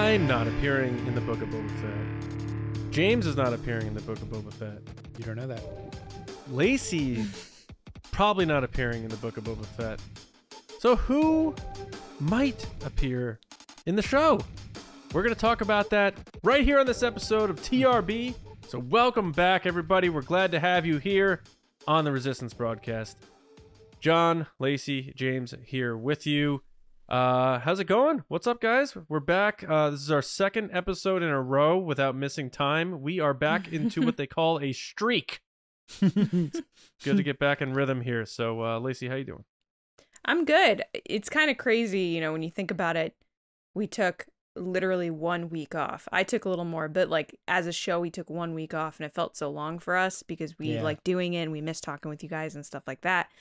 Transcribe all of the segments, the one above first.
I'm not appearing in the Book of Boba Fett. James is not appearing in the Book of Boba Fett. You don't know that. Lacey probably not appearing in the Book of Boba Fett. So who might appear in the show? We're going to talk about that right here on this episode of TRB. So welcome back, everybody. We're glad to have you here on the Resistance broadcast. John, Lacey, James here with you. How's it going? What's up, guys? We're back. This is our second episode in a row without missing time. We are back into what they call a streak. It's good to get back in rhythm here. So, Lacey, how you doing? I'm good. It's kind of crazy, you know, when you think about it. We took literally 1 week off. I took a little more, but like as a show, we took 1 week off, and it felt so long for us because we like doing it and we missed talking with you guys and stuff like that.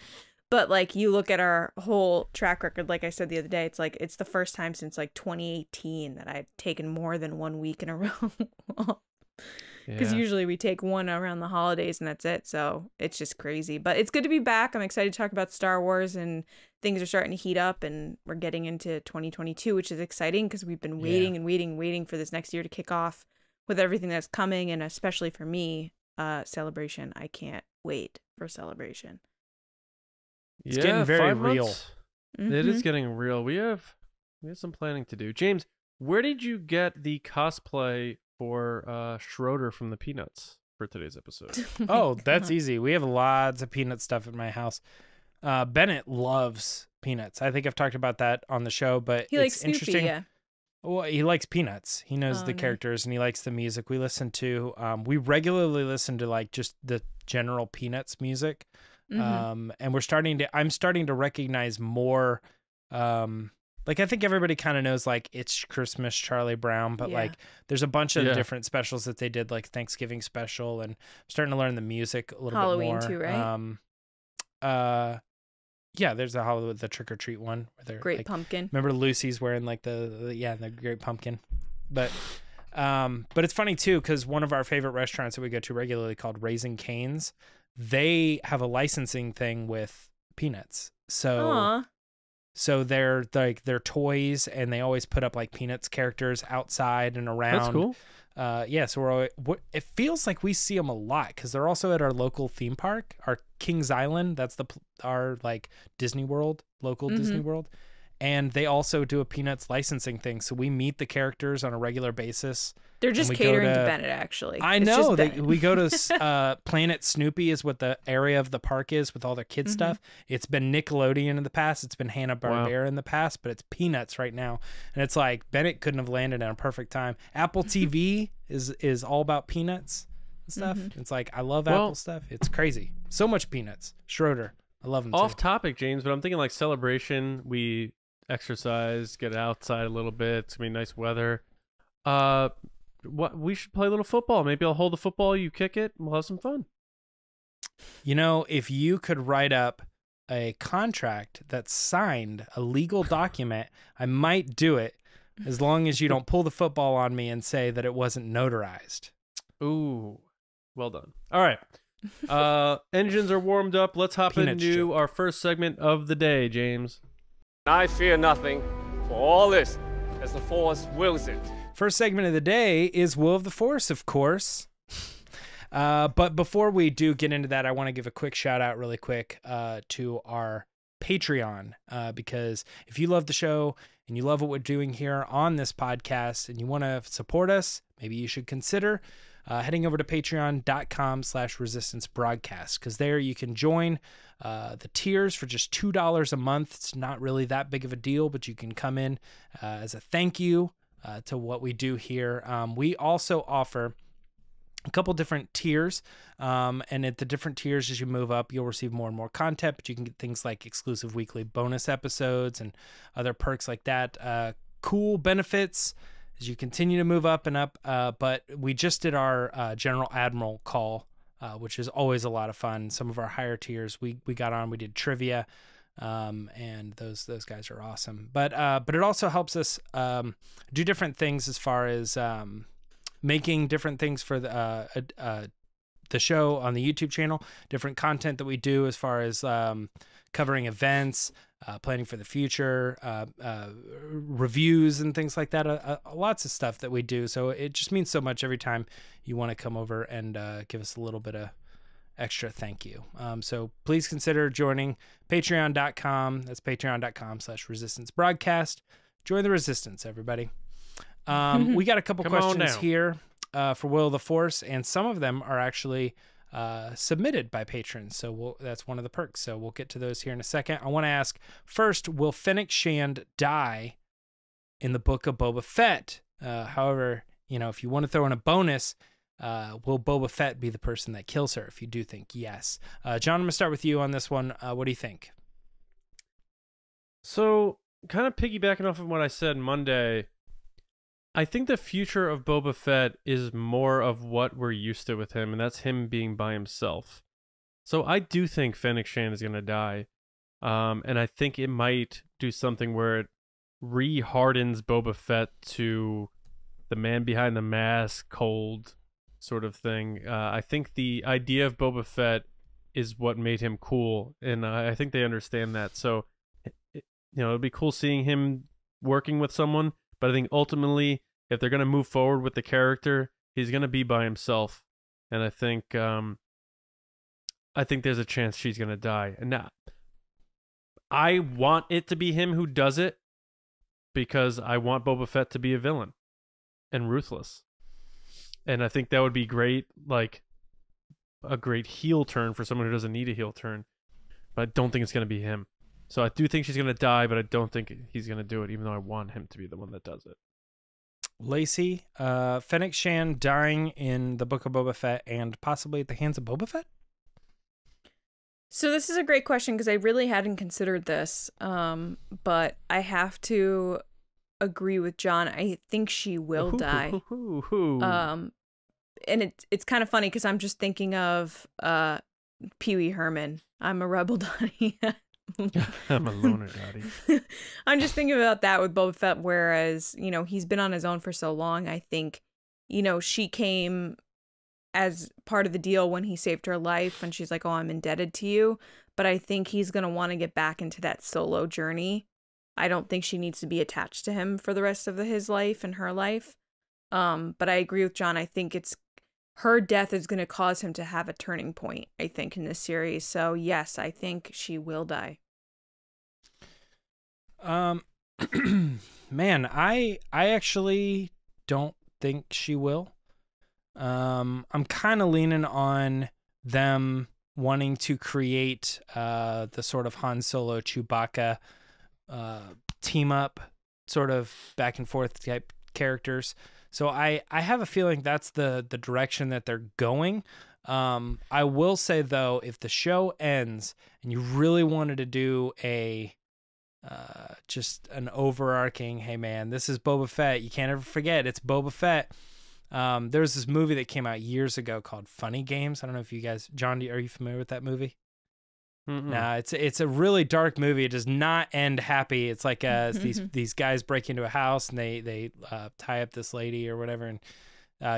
But like you look at our whole track record, like I said the other day, it's like it's the first time since like 2018 that I've taken more than 1 week in a row. Because usually we take one around the holidays and that's it. So it's just crazy. But it's good to be back. I'm excited to talk about Star Wars, and things are starting to heat up, and we're getting into 2022, which is exciting because we've been waiting and waiting for this next year to kick off with everything that's coming. And especially for me, Celebration. I can't wait for Celebration. It's getting very real. Mm-hmm. It is getting real. We have some planning to do. James, where did you get the cosplay for Schroeder from the Peanuts for today's episode? Oh, that's easy. We have lots of Peanut stuff in my house. Bennett loves Peanuts. I think I've talked about that on the show, but he likes Snoopy, interesting. yeah. Well, he likes Peanuts. He knows the characters, and he likes the music. We regularly listen to like just the general Peanuts music. And I'm starting to recognize more, like I think everybody kind of knows like It's Christmas, Charlie Brown, but like there's a bunch of different specials that they did, like Thanksgiving special, and I'm starting to learn the music a little bit more. Halloween too, right? Yeah, there's a Halloween, the Trick or Treat one where they're Great like, Pumpkin. Remember Lucy's wearing like the Great Pumpkin, but it's funny too because one of our favorite restaurants that we go to regularly called Raising Cane's, they have a licensing thing with Peanuts. So they're like their toys, and they always put up like Peanuts characters outside and around. That's cool. So it feels like we see them a lot because they're also at our local theme park, our Kings Island. That's our like Disney World, local Disney World. And they also do a Peanuts licensing thing. So we meet the characters on a regular basis. They're just catering to Bennett, actually. I know. We go to Planet Snoopy is what the area of the park is with all their kid stuff. It's been Nickelodeon in the past. It's been Hanna-Barbera in the past, but it's Peanuts right now. And it's like Bennett couldn't have landed at a perfect time. Apple TV is all about Peanuts and stuff. It's like, I love Apple stuff. It's crazy. So much Peanuts. Schroeder. I love them Off too. topic, James, but I'm thinking like Celebration. We exercise, get outside a little bit. It's gonna be nice weather. We should play a little football. Maybe I'll hold the football, you kick it, and we'll have some fun. You know, if you could write up a contract that signed a legal document, I might do it, as long as you don't pull the football on me and say that it wasn't notarized. Ooh, well done. All right. Engines are warmed up. Let's hop into our first segment of the day, James. I fear nothing, for all this, as the Force wills it. First segment of the day is Will of the Force, of course. But before we do get into that, I want to give a quick shout out really quick to our Patreon, because if you love the show and you love what we're doing here on this podcast and you want to support us, maybe you should consider heading over to patreon.com/resistance broadcast, because there you can join the tiers for just $2 a month. It's not really that big of a deal, but you can come in as a thank you to what we do here. We also offer a couple different tiers, and at the different tiers, as you move up, you'll receive more and more content, but you can get things like exclusive weekly bonus episodes and other perks like that. Cool benefits as you continue to move up and up. But we just did our General Admiral call, which is always a lot of fun. Some of our higher tiers we got on, we did trivia, and those guys are awesome. But it also helps us do different things as far as making different things for the show on the YouTube channel, different content that we do as far as covering events, planning for the future, reviews and things like that. Lots of stuff that we do. So it just means so much every time you want to come over and give us a little bit of extra thank you. So please consider joining patreon.com. That's patreon.com/resistance broadcast. Join the resistance, everybody. We got a couple questions here for Will of the Force, and some of them are actually submitted by patrons. So that's one of the perks. So we'll get to those here in a second. I want to ask first, will Fennec Shand die in the Book of Boba Fett? However, if you want to throw in a bonus, will Boba Fett be the person that kills her? If you do think yes. John, I'm going to start with you on this one. What do you think? So, kind of piggybacking off of what I said Monday, I think the future of Boba Fett is more of what we're used to with him, and that's him being by himself. So I do think Fennec Shand is going to die, and I think it might do something where it re-hardens Boba Fett to the man behind the mask, cold sort of thing. I think the idea of Boba Fett is what made him cool, and I think they understand that. So, it'll be cool seeing him working with someone, but I think ultimately, if they're going to move forward with the character, he's going to be by himself, and I think there's a chance she's going to die. And now, I want it to be him who does it because I want Boba Fett to be a villain and ruthless, and I think that would be great, like a great heel turn for someone who doesn't need a heel turn. But I don't think it's going to be him. So I do think she's going to die, but I don't think he's going to do it, even though I want him to be the one that does it. Lacey, Fennec Shand dying in the Book of Boba Fett and possibly at the hands of Boba Fett? So this is a great question because I really hadn't considered this, but I have to agree with John. I think she will die. And it's kind of funny because I'm just thinking of Pee Wee Herman. I'm a rebel, Donnie. I'm a loner, Daddy. I'm just thinking about that with Boba Fett, whereas, he's been on his own for so long. I think, she came as part of the deal when he saved her life, and she's like, oh, I'm indebted to you. But I think he's going to want to get back into that solo journey. I don't think she needs to be attached to him for the rest of his life and her life. But I agree with John. I think her death is going to cause him to have a turning point, I think, in this series. So, yes, I think she will die. Man, I actually don't think she will. I'm kind of leaning on them wanting to create the sort of Han Solo Chewbacca team up, sort of back and forth type characters. So I have a feeling that's the direction that they're going. I will say, though, if the show ends and you really wanted to do a just an overarching, hey, man, this is Boba Fett. You can't ever forget it's Boba Fett. There was this movie that came out years ago called Funny Games. I don't know if you guys, John, are you familiar with that movie? Nah, it's a really dark movie. It does not end happy. It's like these guys break into a house and they tie up this lady or whatever, and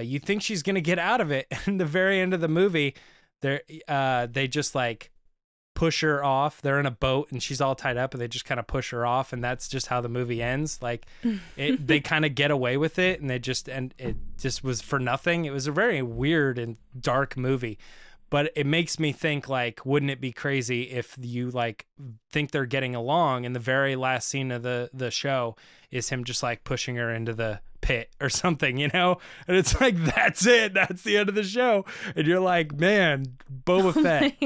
you think she's gonna get out of it. And the very end of the movie, they just like push her off. They're in a boat and she's all tied up, and they just kind of push her off, and that's just how the movie ends. Like they kind of get away with it, and it just was for nothing. It was a very weird and dark movie. But it makes me think, like, wouldn't it be crazy if you, like, think they're getting along and the very last scene of the show is him just, like, pushing her into the pit or something, And it's like, that's it. That's the end of the show. And you're like, man, Boba Fett,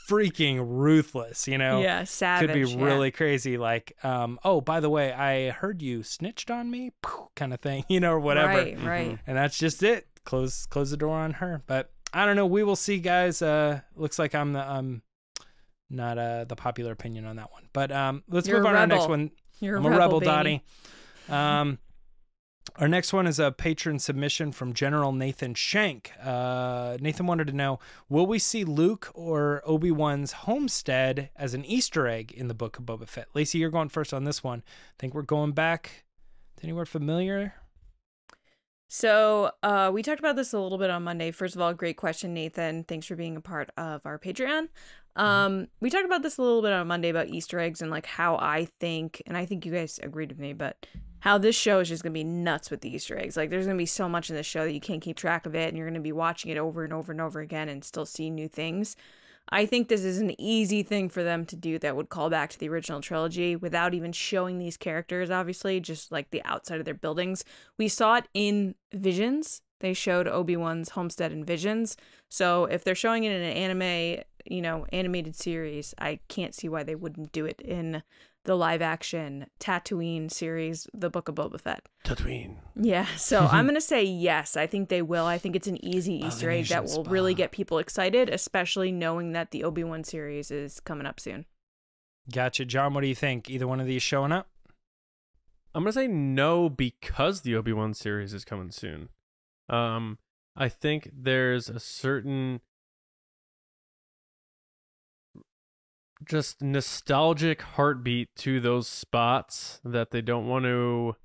freaking ruthless, Yeah, savage. Could be really crazy. Like, oh, by the way, I heard you snitched on me, kind of thing, or whatever. Right. And that's just it. Close the door on her. But I don't know. We will see, guys. Looks like I'm not the popular opinion on that one. But let's move on to our next one. I'm a rebel, Dottie. Our next one is a patron submission from General Nathan Shank. Nathan wanted to know, will we see Luke or Obi-Wan's homestead as an Easter egg in the Book of Boba Fett? Lacey, you're going first on this one. Think we're going back to anywhere familiar? So we talked about this a little bit on Monday. First of all, great question, Nathan. Thanks for being a part of our Patreon. We talked about this a little bit on Monday about Easter eggs and like how I think, and I think you guys agreed with me, but how this show is just going to be nuts with the Easter eggs. Like there's going to be so much in this show that you can't keep track of it, and you're going to be watching it over and over and over again and still see new things. I think this is an easy thing for them to do that would call back to the original trilogy without even showing these characters, obviously, just like the outside of their buildings. We saw it in Visions. They showed Obi-Wan's homestead in Visions. So if they're showing it in an anime, animated series, I can't see why they wouldn't do it in the live action Tatooine series, The Book of Boba Fett. Tatooine. Yeah, so I'm going to say yes. I think they will. I think it's an easy Easter egg that will really get people excited, especially knowing that the Obi-Wan series is coming up soon. Gotcha. John, what do you think? Either one of these showing up? I'm going to say no because the Obi-Wan series is coming soon. I think there's a certain just nostalgic heartbeat to those spots that they don't want to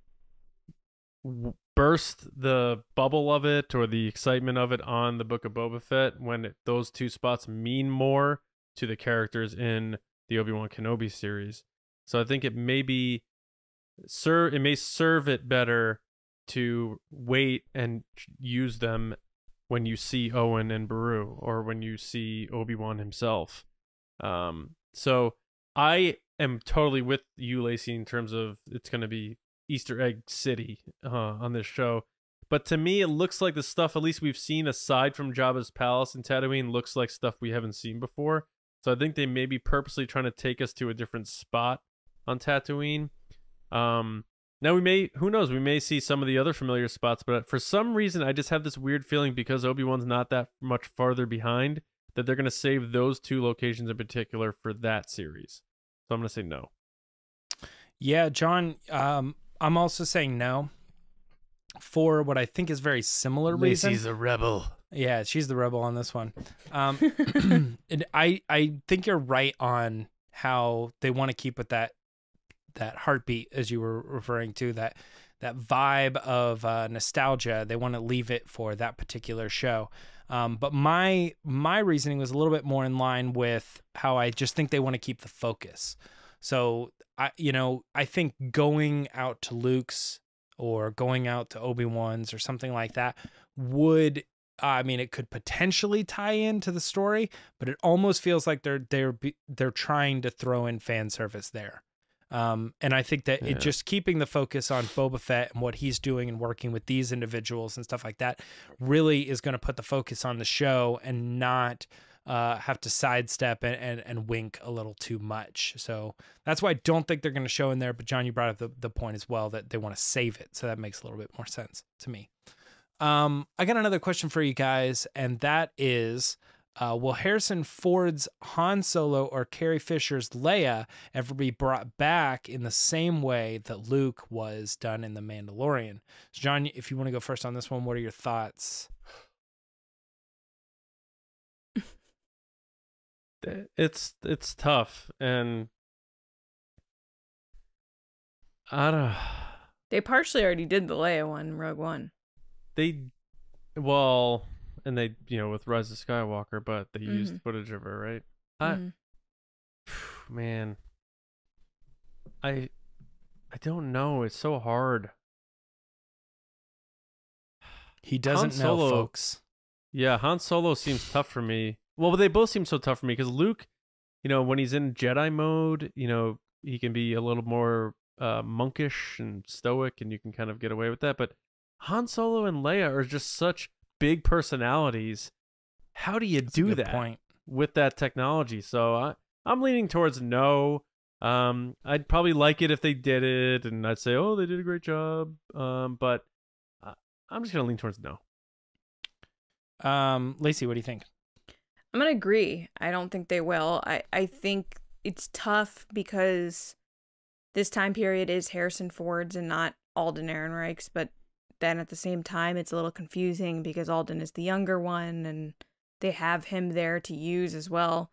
burst the bubble of it or the excitement of it on the Book of Boba Fett when those two spots mean more to the characters in the Obi-Wan Kenobi series. So I think it may serve it better to wait and use them when you see Owen and Beru or when you see Obi-Wan himself. So I am totally with you, Lacey, in terms of it's going to be Easter Egg City on this show. But to me, it looks like the stuff at least we've seen aside from Jabba's palace in Tatooine looks like stuff we haven't seen before. So I think they may be purposely trying to take us to a different spot on Tatooine. Now who knows, we may see some of the other familiar spots, but for some reason I just have this weird feeling because Obi-Wan's not that much farther behind that they're going to save those two locations in particular for that series. So I'm going to say no. Yeah, John, I'm also saying no for what I think is very similar reason. Lacey's a rebel. Yeah, she's the rebel on this one. And I think you're right on how they want to keep with that heartbeat, as you were referring to, that vibe of nostalgia. They want to leave it for that particular show. But my reasoning was a little bit more in line with how I just think they want to keep the focus. So I think going out to Luke's or going out to Obi-Wan's or something like that would, it could potentially tie into the story, but it almost feels like they're trying to throw in fan service there. And I think that it just keeping the focus on Boba Fett and what he's doing and working with these individuals and stuff like that really is going to put the focus on the show and not have to sidestep and wink a little too much. So that's why I don't think they're going to show in there. But John, you brought up the point as well that they want to save it. So that makes a little bit more sense to me. I got another question for you guys, and that is, will Harrison Ford's Han Solo or Carrie Fisher's Leia ever be brought back in the same way that Luke was done in The Mandalorian? So John, if you want to go first on this one, what are your thoughts? It's tough, and I don't. They partially already did the Leia one in Rogue One. And they, with Rise of Skywalker, but they used footage of her, right? Man, I don't know. It's so hard. He doesn't know, folks. Yeah, Han Solo seems tough for me. Well, they both seem so tough for me because Luke, when he's in Jedi mode, he can be a little more monkish and stoic, and you can kind of get away with that. But Han Solo and Leia are just such big personalities. How do you do that with that technology? So I'm leaning towards no. I'd probably like it if they did it, and I'd say, oh, they did a great job. But I'm just gonna lean towards no. Lacey, what do you think? I'm gonna agree. I don't think they will. I think it's tough because this time period is Harrison Ford's and not Alden Ehrenreich's, but then at the same time it's a little confusing because Alden is the younger one and they have him there to use as well.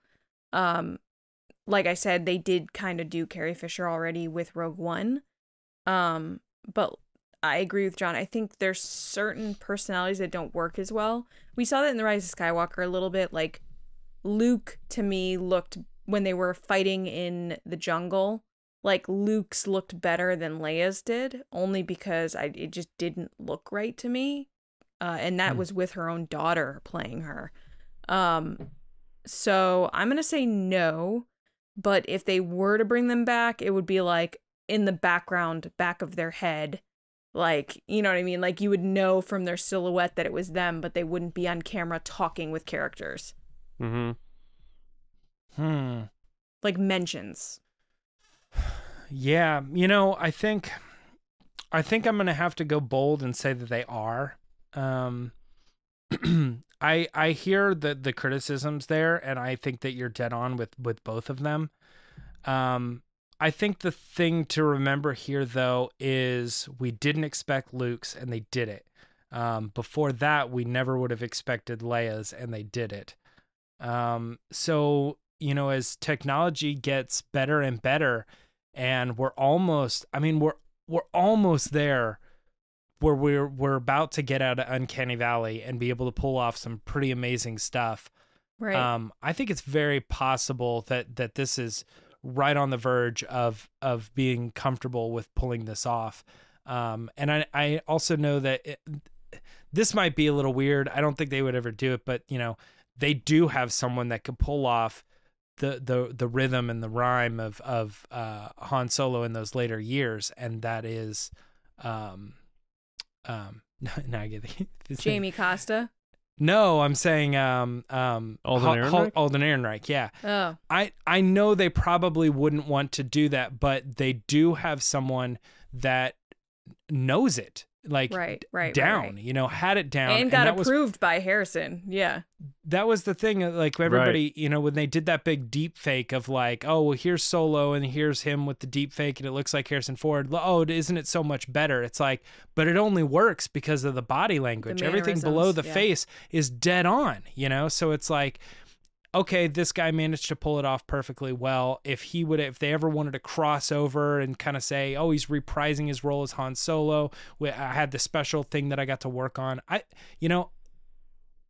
Like I said, they did kind of do Carrie Fisher already with Rogue One. But I agree with John. I think there's certain personalities that don't work as well. We saw that in The Rise of Skywalker a little bit. Like, Luke, to me, looked, when they were fighting in the jungle, like, Luke's looked better than Leia's did, only because it just didn't look right to me. And that was with her own daughter playing her. So I'm going to say no. But if they were to bring them back, it would be like in the background, back of their head. Like, you know what I mean? Like, you would know from their silhouette that it was them, but they wouldn't be on camera talking with characters. Mm-hmm. Like mentions. Yeah, you know, I think I'm going to have to go bold and say that they are. I hear the criticisms there, and I think that you're dead on with both of them. I think the thing to remember here, though, is we didn't expect Luke's, and they did it. Before that, we never would have expected Leia's, and they did it. So, you know, as technology gets better and better, and we're almost there where we're about to get out of Uncanny Valley and be able to pull off some pretty amazing stuff. Right. I think it's very possible that this is right on the verge of being comfortable with pulling this off. And I also know that this might be a little weird. I don't think they would ever do it, but you know, they do have someone that could pull off the rhythm and the rhyme of Han Solo in those later years, and that is now I get Jamie Costa. No, I'm saying Alden Ehrenreich? Alden Ehrenreich, yeah. Oh. I know they probably wouldn't want to do that, but they do have someone that knows it. Like right, down, you know, had it down. And got approved by Harrison. Yeah. That was the thing. Like everybody, you know, when they did that big deep fake of like, oh, well, here's Solo and here's him with the deep fake and it looks like Harrison Ford. Oh, isn't it so much better? It's like, but it only works because of the body language. Everything below the face is dead on, you know? So it's like, okay, this guy managed to pull it off perfectly well. If they ever wanted to cross over and kind of say, oh, he's reprising his role as Han Solo, I had this special thing that I got to work on.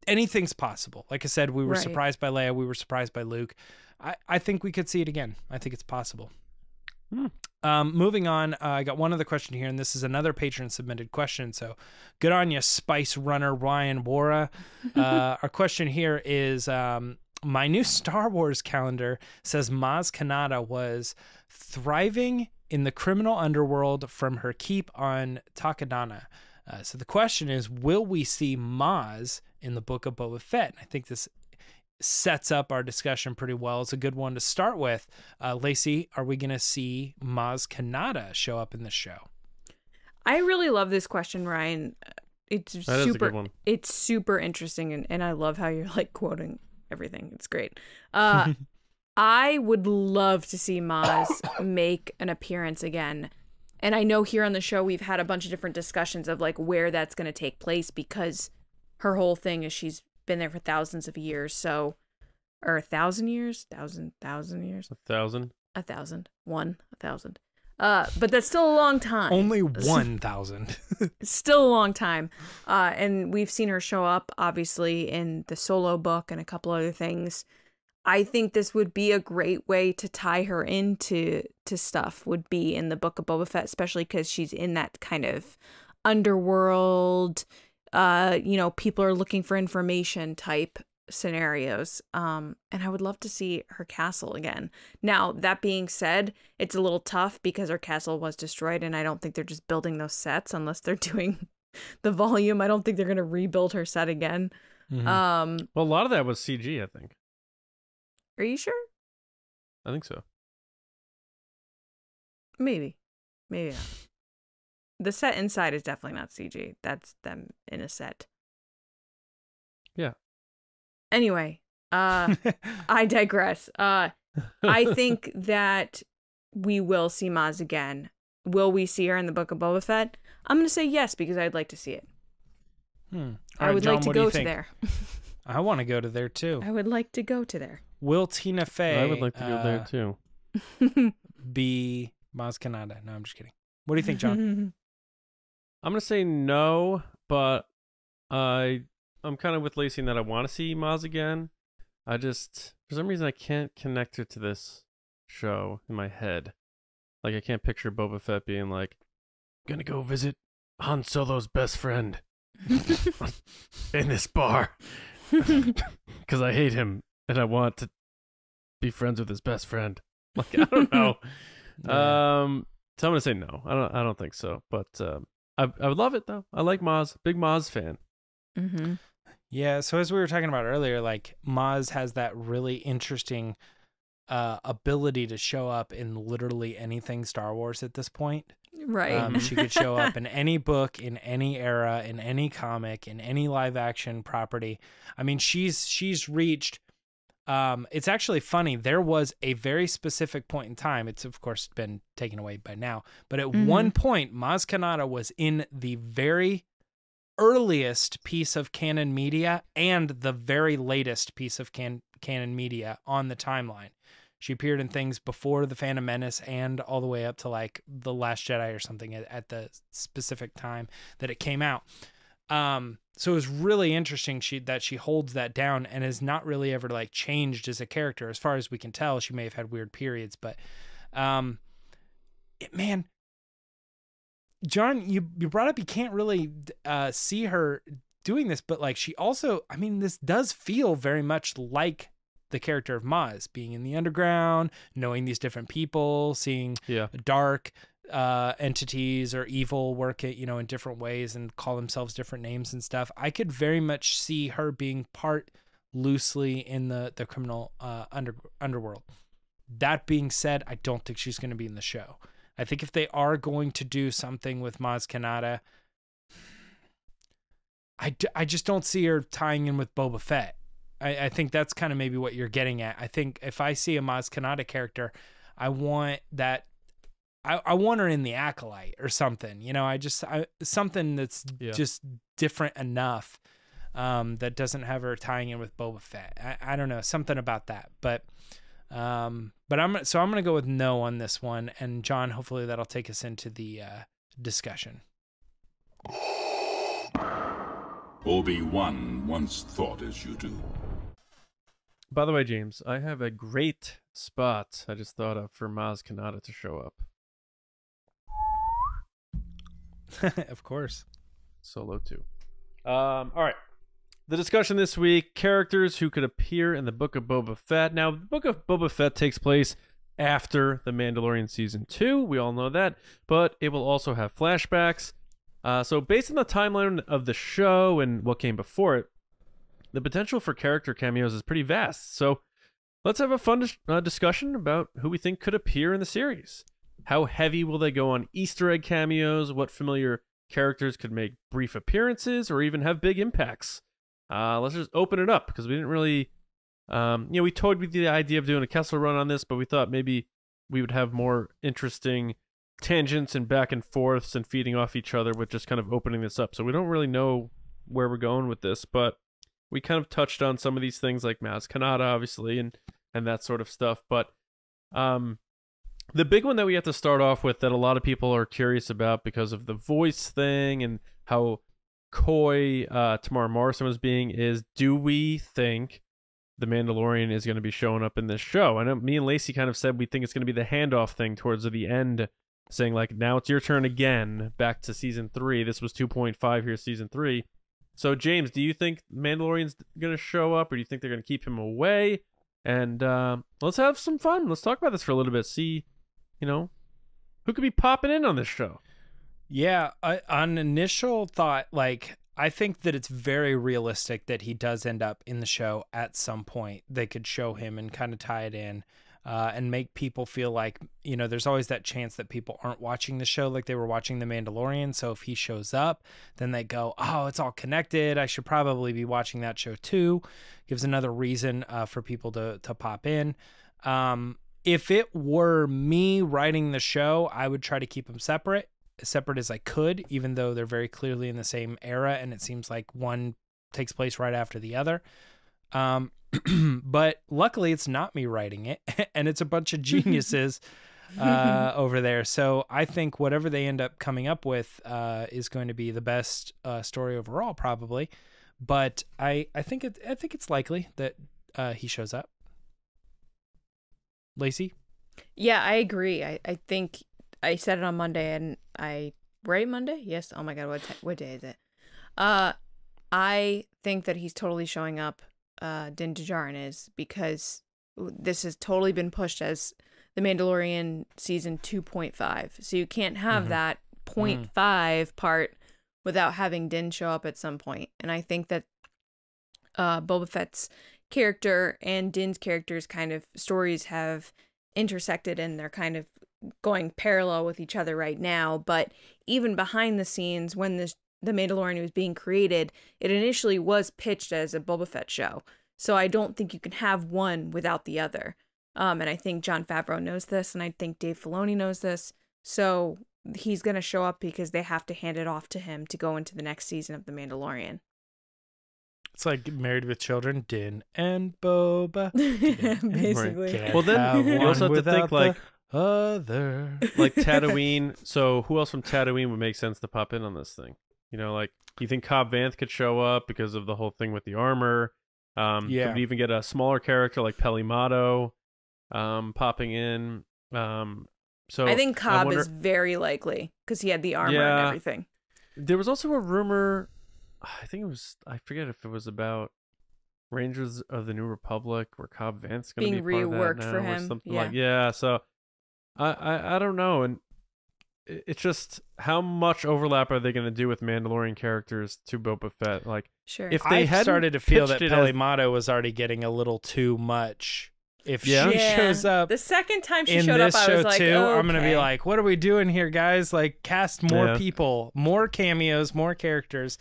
Anything's possible. Like I said, we were surprised by Leia. We were surprised by Luke. I think we could see it again. I think it's possible. Moving on, I got one other question here, and this is another patron submitted question. So good on you, Spice Runner Ryan Wara. Our question here is, my new Star Wars calendar says Maz Kanata was thriving in the criminal underworld from her keep on Takodana. So the question is, will we see Maz in the Book of Boba Fett? I think this sets up our discussion pretty well. It's a good one to start with. Lacey, are we going to see Maz Kanata show up in the show? I really love this question, Ryan. It's That is a good one. It's super interesting, and I love how you're like quoting everything. It's great. I would love to see Maz make an appearance again. And I know here on the show we've had a bunch of different discussions of like where that's going to take place, because her whole thing is she's been there for thousands of years. So, or 1,000 years, thousand years, 1,000, 1,000, 1,000. But that's still a long time. Only 1,000. Still a long time. And we've seen her show up, obviously, in the Solo book and a couple other things. I think this would be a great way to tie her into stuff, would be in the Book of Boba Fett, especially because she's in that kind of underworld, you know, people are looking for information type scenarios. And I would love to see her castle again. Now, that being said, it's a little tough because her castle was destroyed, and I don't think they're just building those sets unless they're doing the volume. I don't think they're going to rebuild her set again. Mm-hmm. Well, a lot of that was CG, I think. Are you sure? I think so. Maybe not. The set inside is definitely not CG. That's them in a set. Yeah. Anyway, I digress. I think that we will see Maz again. Will we see her in the Book of Boba Fett? I'm going to say yes, because I'd like to see it. I would like to go to there. I want to go to there too. I would like to go to there. Will Tina Fey I would like to go there too. be Maz Kanata? No, I'm just kidding. What do you think, John? I'm gonna say no, but I'm kind of with Lacey in that I want to see Maz again. I just, for some reason, I can't connect her to this show in my head. Like, I can't picture Boba Fett being like, gonna go visit Han Solo's best friend in this bar because I hate him and I want to be friends with his best friend. Like, I don't know. Yeah. So I'm gonna say no. I don't think so. But I would love it though. I like Maz. Big Maz fan. Mm-hmm. Yeah, so as we were talking about earlier, like Maz has that really interesting ability to show up in literally anything Star Wars at this point. Right. She could show up in any book, in any era, in any comic, in any live action property. I mean, she's reached. It's actually funny. There was a very specific point in time. It's of course been taken away by now, but at one point, Maz Kanata was in the very earliest piece of canon media and the very latest piece of canon media on the timeline. She appeared in things before The Phantom Menace and all the way up to like The Last Jedi or something at the specific time that it came out. So it was really interesting that she holds that down and has not really ever like changed as a character. As far as we can tell, she may have had weird periods, but man, John, you brought up you can't really see her doing this, but like she also, I mean, this does feel very much like the character of Maz, being in the underground, knowing these different people, seeing dark entities or evil work at, in different ways and call themselves different names and stuff. I could very much see her being part loosely in the criminal underworld. That being said, I don't think she's going to be in the show. I think if they are going to do something with Maz Kanata, I just don't see her tying in with Boba Fett. I think that's kind of maybe what you're getting at. I think if I see a Maz Kanata character, I want that. I want her in the Acolyte or something. Something that's just different enough that doesn't have her tying in with Boba Fett. I don't know, something about that. But I'm gonna go with no on this one. And John, hopefully that'll take us into the discussion. Obi-Wan once thought as you do. By the way, James, I have a great spot I just thought of for Maz Kanata to show up. Of course. Solo 2. All right. The discussion this week, characters who could appear in the Book of Boba Fett. Now, the Book of Boba Fett takes place after The Mandalorian Season 2. We all know that. But it will also have flashbacks. So based on the timeline of the show and what came before it, the potential for character cameos is pretty vast. So let's have a fun discussion about who we think could appear in the series. How heavy will they go on Easter egg cameos? What familiar characters could make brief appearances or even have big impacts? Let's just open it up because we didn't really... we toyed with the idea of doing a Kessel run on this, but we thought maybe we would have more interesting tangents and back and forths and feeding off each other with just kind of opening this up. So we don't really know where we're going with this, but we kind of touched on some of these things like Maz Kanata, obviously, and that sort of stuff. But the big one that we have to start off with that a lot of people are curious about because of the voice thing and how coy Tamara Morrison was being is, do we think the Mandalorian is going to be showing up in this show? I know me and Lacey kind of said we think it's going to be the handoff thing towards the end, saying like, now it's your turn again, back to season 3. This was 2.5, here's season 3. So James, do you think Mandalorian's going to show up, or do you think they're going to keep him away? And let's have some fun. Let's talk about this for a little bit. See, who could be popping in on this show? Yeah, on initial thought, like, I think that it's very realistic that he does end up in the show at some point. They could show him and kind of tie it in and make people feel like, there's always that chance that people aren't watching the show like they were watching The Mandalorian. So if he shows up, then they go, oh, it's all connected. I should probably be watching that show too. Gives another reason for people to pop in. If it were me writing the show, I would try to keep them separate as I could, even though they're very clearly in the same era and it seems like one takes place right after the other. But luckily it's not me writing it and it's a bunch of geniuses over there. So I think whatever they end up coming up with is going to be the best story overall, probably. But I think it's likely that he shows up. Lacey? Yeah, I agree. I think I said it on Monday, and right, Monday? Yes. Oh my God, what day is it? I think that he's totally showing up. Din Djarin is, because this has totally been pushed as The Mandalorian season 2.5. So you can't have that 0.5 part without having Din show up at some point. And I think that Boba Fett's character and Din's character's kind of stories have intersected, and they're kind of going parallel with each other right now. But even behind the scenes, when The Mandalorian was being created, it initially was pitched as a Boba Fett show. So I don't think you can have one without the other. And I think Jon Favreau knows this, and I think Dave Filoni knows this. So he's going to show up because they have to hand it off to him to go into the next season of The Mandalorian. It's like Married with Children, Din and Boba. Basically. Well, then you also have to think like other. like Tatooine. So who else from Tatooine would make sense to pop in on this thing? You know, like, you think Cobb Vanth could show up because of the whole thing with the armor? Yeah. Could we even get a smaller character like Pelimato popping in? So I think Cobb is very likely because he had the armor and everything. There was also a rumor, I think it was, I forget if it was about Rangers of the New Republic, where Cobb Vanth's going to be being part of that reworked now, for or him. something Yeah. So I don't know, and it's just, how much overlap are they going to do with Mandalorian characters to Boba Fett? Like, Sure. if they had started to feel that pitched it as- Pelimato was already getting a little too much. If Yeah? she shows up The second time she in showed up, this I show was like, too, I'm gonna be okay. like, what are we doing here, guys? Like, cast more Yeah. people, more cameos, more characters.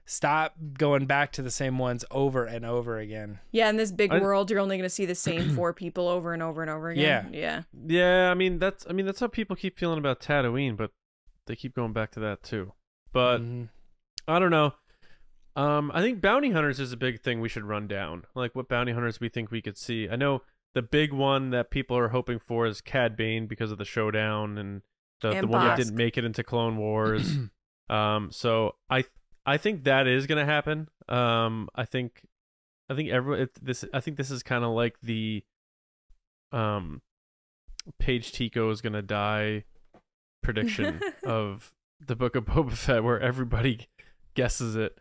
Stop going back to the same ones over and over again. Yeah, in this big world, you're only going to see the same 4 people over and over and over again. Yeah, I mean that's how people keep feeling about Tatooine, but they keep going back to that too. But I don't know. I think bounty hunters is a big thing we should run down. Like, what bounty hunters we think we could see. I know the big one that people are hoping for is Cad Bane because of the showdown, and the one that Bosque. didn't make it into Clone Wars. So I think that is gonna happen. I think this is kind of like the Paige Tico is gonna die prediction of the Book of Boba Fett, where everybody guesses it.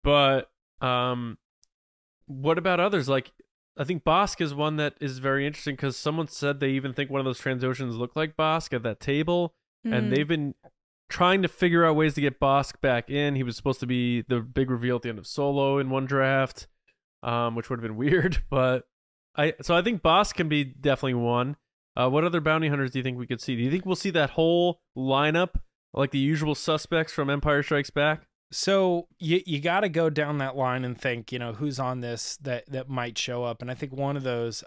But what about others? Like, I think Bosque is one that is very interesting, because someone said they even think one of those Transoceans look like Bosque at that table, and they've been trying to figure out ways to get Bosque back in. He was supposed to be the big reveal at the end of Solo in one draft, which would have been weird. But I think Bosque can be definitely one. What other bounty hunters do you think we could see? Do you think we'll see that whole lineup, like the usual suspects from Empire Strikes Back? So you got to go down that line and think, who's on this that might show up. And I think one of those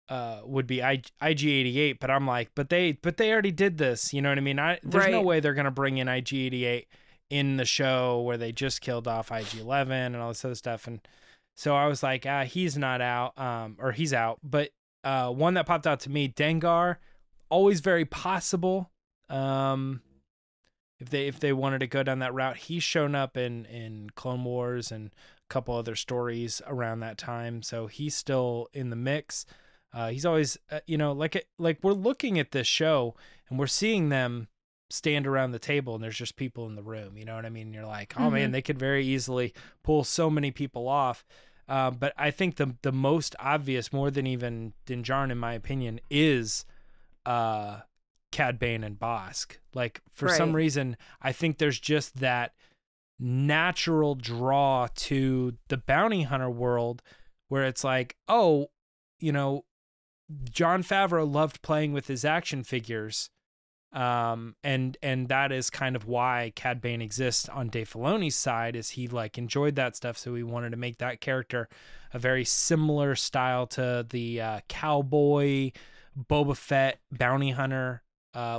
would be IG-88, but I'm like, but they already did this. You know what I mean? There's no way they're going to bring in IG-88 in the show where they just killed off IG-11 and all this other stuff. And so I was like, he's not out, or he's out. But one that popped out to me, Dengar, always very possible. If they wanted to go down that route, he's shown up in Clone Wars and a couple other stories around that time, so he's still in the mix. He's always, like we're looking at this show and we're seeing them stand around the table and there's just people in the room. You know what I mean? You're like, oh man, they could very easily pull so many people off. But I think the most obvious, more than even Din Djarin, in my opinion, is Cad Bane and Bosk. Like, for some reason, I think there's just that natural draw to the bounty hunter world where it's like, oh, Jon Favreau loved playing with his action figures. And that is kind of why Cad Bane exists on Dave Filoni's side, is he enjoyed that stuff. So he wanted to make that character a very similar style to the Cowboy Boba Fett bounty hunter,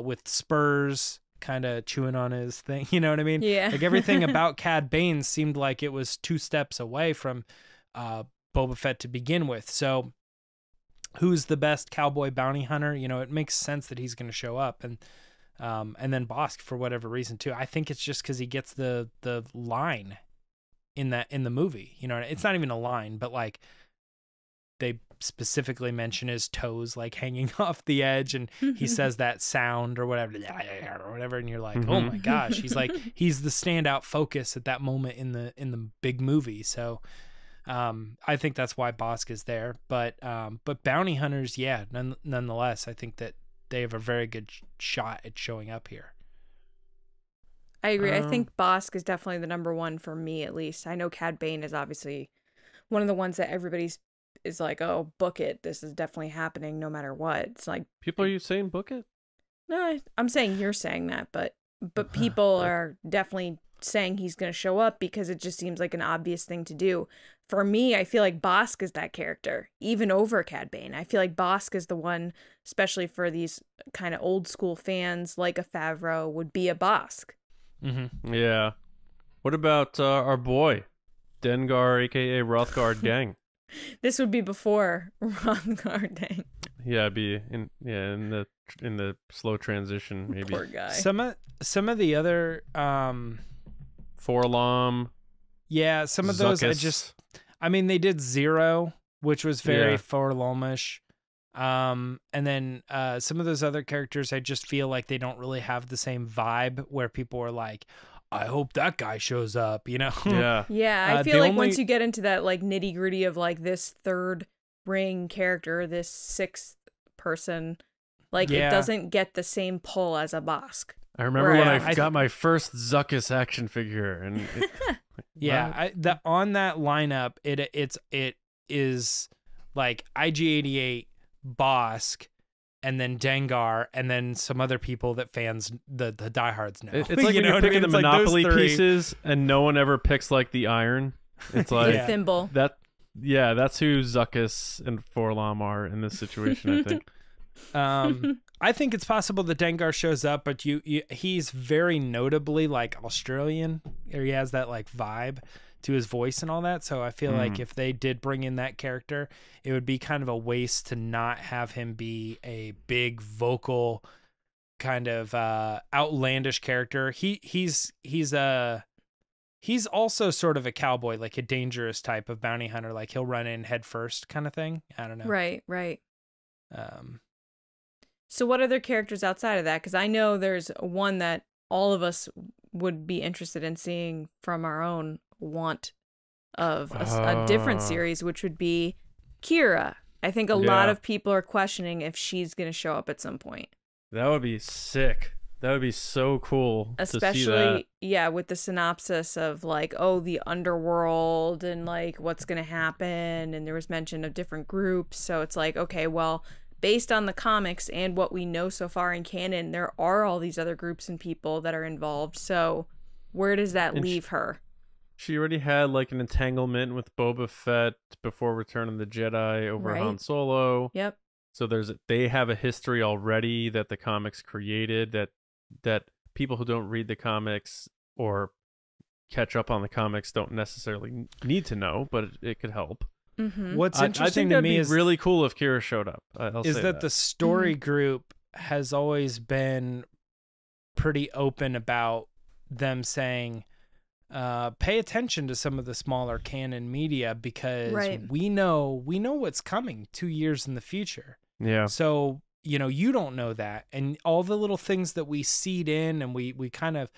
with spurs, kind of chewing on his thing. You know what I mean? Yeah. Like, everything about Cad Bane seemed like it was 2 steps away from Boba Fett to begin with. So who's the best cowboy bounty hunter, you know, it makes sense that he's going to show up. And then Bosque, for whatever reason too. I think it's just because he gets the line in the movie. You know, it's not even a line, but like they specifically mention his toes like hanging off the edge, and he says that sound or whatever, and you're like, oh my gosh, he's the standout focus at that moment in the big movie. So I think that's why Bosque is there. But bounty hunters, yeah, nonetheless, I think that they have a very good shot at showing up here. I agree. I think Bosque is definitely the number one for me, at least. I know Cad Bane is obviously one of the ones that everybody's is like, oh, book it. This is definitely happening no matter what. It's like people are you saying book it? No, I'm saying you're saying that, but people are definitely saying he's going to show up because it just seems like an obvious thing to do. For me, I feel like Bosque is that character, even over Cad Bane. I feel like Bosque is the one, especially for these kind of old school fans like a Favreau, would be a Bosque. Mm-hmm. Yeah. What about our boy, Dengar, aka Rothgar Dang? This would be before Rothgar Dang. Yeah, it'd be in the slow transition, maybe. Poor guy. Some of the other Forlom. Yeah, some of those I mean they did Zero, which was very Forlomish. And then some of those other characters I just feel like they don't really have the same vibe where people are like, I hope that guy shows up, you know? Yeah. Yeah, I feel like once you get into that like nitty-gritty of like this third ring character, this sixth person, like it doesn't get the same pull as a Bosque. I remember when I got my first Zuckuss action figure, and on that lineup, it is like IG-88, Bosque, and then Dengar, and then some other people that fans, the diehards know. It's like when you're picking the Monopoly pieces, and no one ever picks like the iron. It's like thimble. That's who Zuckuss and Forlom are in this situation, I think. I think it's possible that Dengar shows up, but he's very notably like Australian, or he has that like vibe to his voice and all that. So I feel like if they did bring in that character, it would be kind of a waste to not have him be a big vocal kind of outlandish character. He's also sort of a cowboy, like a dangerous type of bounty hunter. Like he'll run in head first kind of thing. I don't know. Right. So what other characters outside of that? Because I know there's one that all of us would be interested in seeing from our own want of a different series, which would be Kira. I think a lot of people are questioning if she's going to show up at some point. That would be sick. That would be so cool. Especially, with the synopsis of like, oh, the underworld and like what's going to happen. And there was mention of different groups. So it's like, okay, well, based on the comics and what we know so far in canon, there are all these other groups and people that are involved. So where does that leave her? She already had like an entanglement with Boba Fett before Return of the Jedi over Han Solo. Yep. So they have a history already that the comics created that people who don't read the comics or catch up on the comics don't necessarily need to know, but it could help. Mm-hmm. What's interesting to me be is really cool if Kira showed up. Is that the story group has always been pretty open about them saying, pay attention to some of the smaller canon media because we know what's coming 2 years in the future. Yeah. So, you don't know that. And all the little things that we seed in and we kind of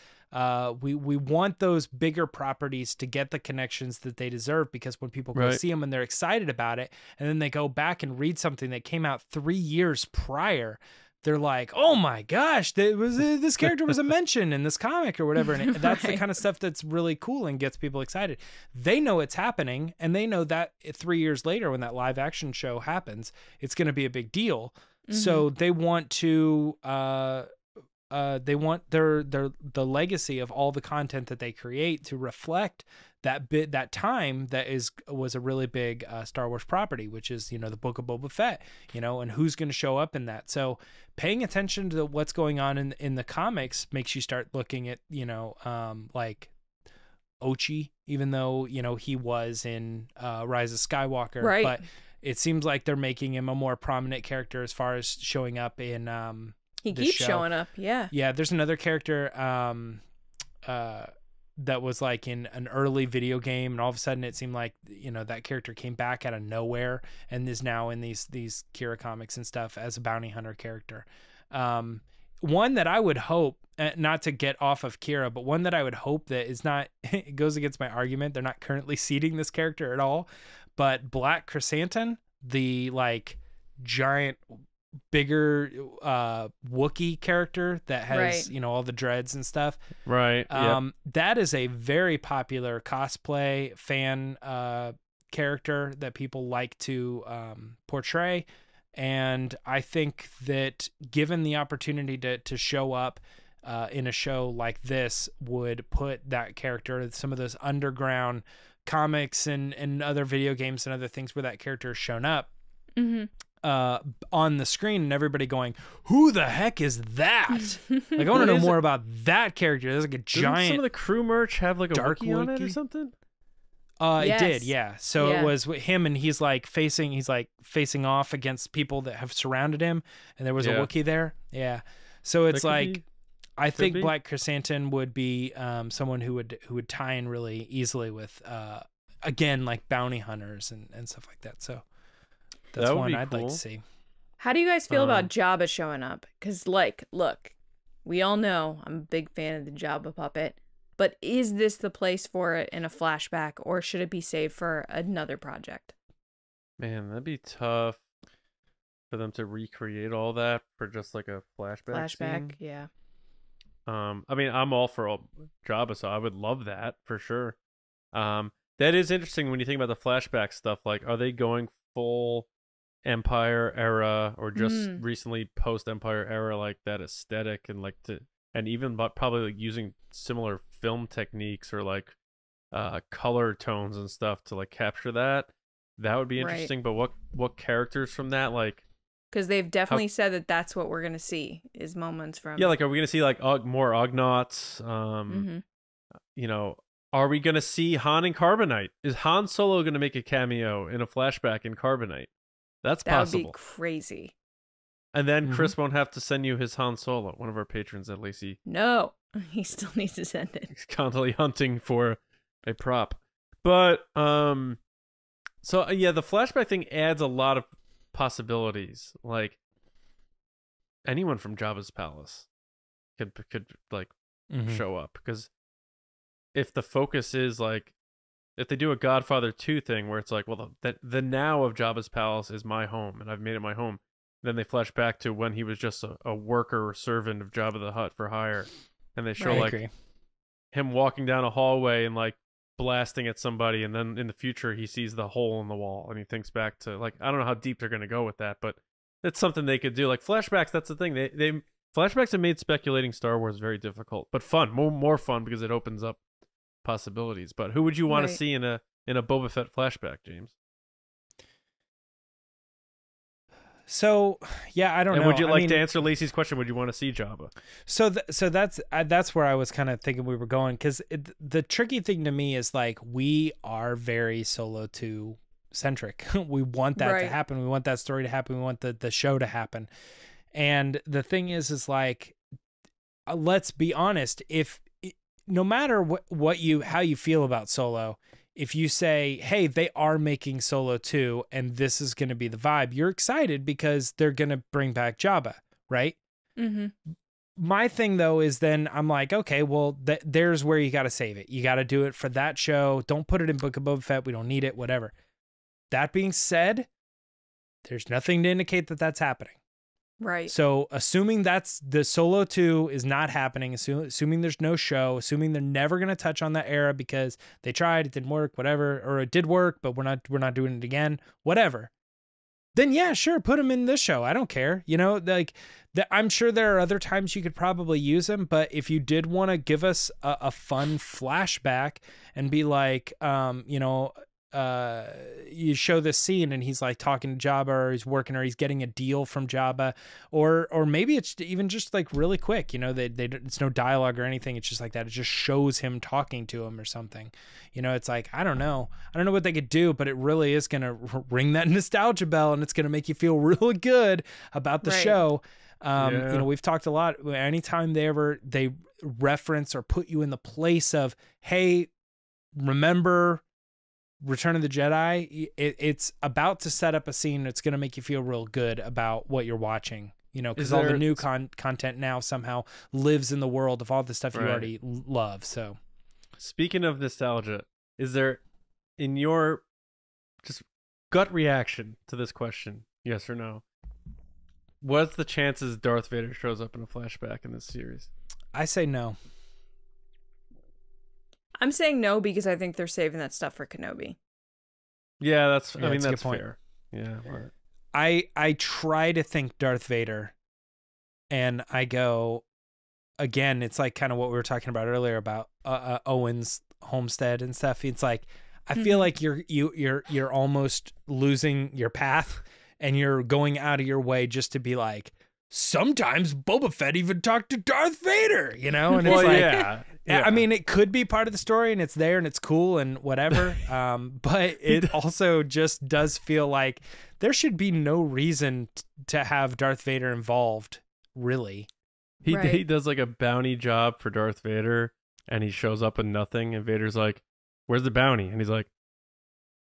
we want those bigger properties to get the connections that they deserve, because when people go see them and they're excited about it, and then they go back and read something that came out 3 years prior, they're like, oh my gosh, this character was a mention in this comic or whatever. And that's the kind of stuff that's really cool and gets people excited. They know it's happening, and they know that 3 years later when that live action show happens, it's going to be a big deal. Mm-hmm. So they want to they want the legacy of all the content that they create to reflect that time that was a really big Star Wars property, which is the Book of Boba Fett, and who's going to show up in that. So paying attention to what's going on in the comics makes you start looking at like Ochi, even though he was in Rise of Skywalker, but it seems like they're making him a more prominent character as far as showing up in he this keeps show. showing up. Yeah. Yeah, there's another character that was like in an early video game, and all of a sudden it seemed like, you know, that character came back out of nowhere and is now in these Kira comics and stuff as a bounty hunter character. One that I would hope, not to get off of Kira, but one that I would hope that is not, it goes against my argument, they're not currently seeding this character at all, but Black Chrysanthem, the like giant bigger Wookiee character that has Right. you know, all the dreads and stuff, Right. that is a very popular cosplay fan character that people like to portray, and I think that given the opportunity to show up in a show like this would put that character, some of those underground comics and other video games and other things where that character has shown up, on the screen, and everybody going, who the heck is that? Like, I want to know more about that character. There's like a Doesn't giant some of the crew merch have like a dark Wookiee on it or Wookiee? something? It did, Yes. yeah. So Yeah. it was with him, and he's like facing off against people that have surrounded him, and there was a Yeah. Wookiee there. Yeah. So it's That could like be- I think be. Black Chrysanthem would be someone who would tie in really easily with again, like bounty hunters and stuff like that. So that's That would one be I'd like cool. to see. How do you guys feel about Jabba showing up? Because, like, look, we all know I'm a big fan of the Jabba puppet, but is this the place for it in a flashback, or should it be saved for another project? Man, that'd be tough for them to recreate all that for just like a flashback. Flashback, scene. yeah. I mean, I'm all for Jabba, so I would love that for sure. That is interesting when you think about the flashback stuff. Like, are they going full Empire era or just recently post Empire era, like that aesthetic, and like and even probably like using similar film techniques or like color tones and stuff to like capture that? That would be Right. interesting. But what characters from that, like? Because they've definitely said that that's what we're going to see is moments from... Yeah, like, are we gonna see like more Ugnaughts? You know, are we gonna see Han in Carbonite? Is Han Solo gonna make a cameo in a flashback in Carbonite? That's that possible. would be crazy. And then Chris won't have to send you his Han Solo. One of our patrons at Lacey, No, he still needs to send it. he's constantly hunting for a prop. But so yeah, the flashback thing adds a lot of possibilities. Like, anyone from Jabba's palace could like show up, because if the focus is like, if they do a Godfather 2 thing where it's like, well, the now of Jabba's palace is my home and I've made it my home, then they flash back to when he was just a worker or servant of Jabba the Hutt for hire, and they show Right. like him walking down a hallway and like blasting at somebody, and then in the future he sees the hole in the wall and he thinks back to, like, I don't know how deep they're going to go with that, but it's something they could do. Like, flashbacks, that's the thing, they flashbacks have made speculating Star Wars very difficult, but fun, more fun, because it opens up possibilities. But who would you want Right. to see in a Boba Fett flashback, James? So yeah, I don't And know. would you I like mean, to answer Lacey's question? Would you want to see Jabba? So that's where I was kind of thinking we were going, because the tricky thing to me is, like, we are very Solo 2 centric. We want that to Right. happen. We want that story to happen. We want the show to happen. And the thing is like, let's be honest. If no matter how you feel about Solo, if you say, hey, they are making Solo 2 and this is going to be the vibe, you're excited because they're going to bring back Jabba, right? Mm-hmm. My thing, though, is then I'm like, okay, well, there's where you got to save it. You got to do it for that show. Don't put it in Book of Boba Fett. We don't need it, whatever. That being said, there's nothing to indicate that that's happening. Right. So assuming that's the Solo 2 is not happening, assuming there's no show, assuming they're never going to touch on that era because they tried, it didn't work, whatever, or it did work, but we're not doing it again, whatever. Then yeah, sure, put them in this show. I don't care. You know, like I'm sure there are other times you could probably use them, but if you did want to give us a fun flashback and be like, you show this scene and he's like talking to Jabba, or he's working, or he's getting a deal from Jabba, or maybe it's even just like really quick, you know, it's no dialogue or anything. It's just like that. It just shows him talking to him or something. You know, it's like, I don't know what they could do, but it really is going to ring that nostalgia bell, and it's going to make you feel really good about the show. You know, we've talked a lot. Anytime they reference or put you in the place of, hey, remember Return of the Jedi, it's about to set up a scene that's going to make you feel real good about what you're watching, you know, because all the new content now somehow lives in the world of all the stuff you already love. So speaking of nostalgia, is there, in your just gut reaction to this question, yes or no, what's the chances Darth Vader shows up in a flashback in this series? I say no. I'm saying no because I think they're saving that stuff for Kenobi. Yeah, that's a good point. Fair. Yeah. Right. I try to think Darth Vader, and I go, again, it's like kind of what we were talking about earlier about Owen's homestead and stuff. It's like, I feel like you're almost losing your path, and you're going out of your way just to be like, sometimes Boba Fett even talked to Darth Vader, you know? And it's yeah. I mean, it could be part of the story, and it's there, and it's cool, and whatever. But it also just does feel like there should be no reason to have Darth Vader involved, really. He does like a bounty job for Darth Vader, and he shows up with nothing, and Vader's like, "Where's the bounty?" And he's like,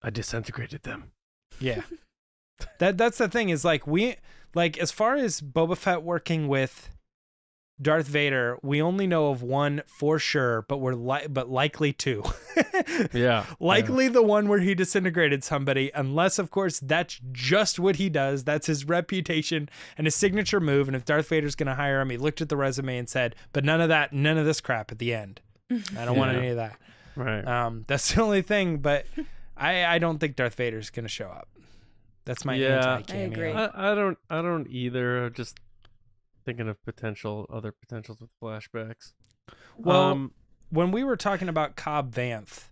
"I disintegrated them." Yeah. That's the thing, is like, as far as Boba Fett working with Darth Vader, we only know of one for sure, but likely two. Yeah. Likely the one where he disintegrated somebody, unless of course that's just what he does. That's his reputation and his signature move. And if Darth Vader's going to hire him, he looked at the resume and said, but none of this crap at the end. I don't want any of that. Right. That's the only thing, but I don't think Darth Vader's going to show up. That's my anti-cameo. I agree. I don't either. Just thinking of other potentials with flashbacks. Well, when we were talking about Cobb Vanth,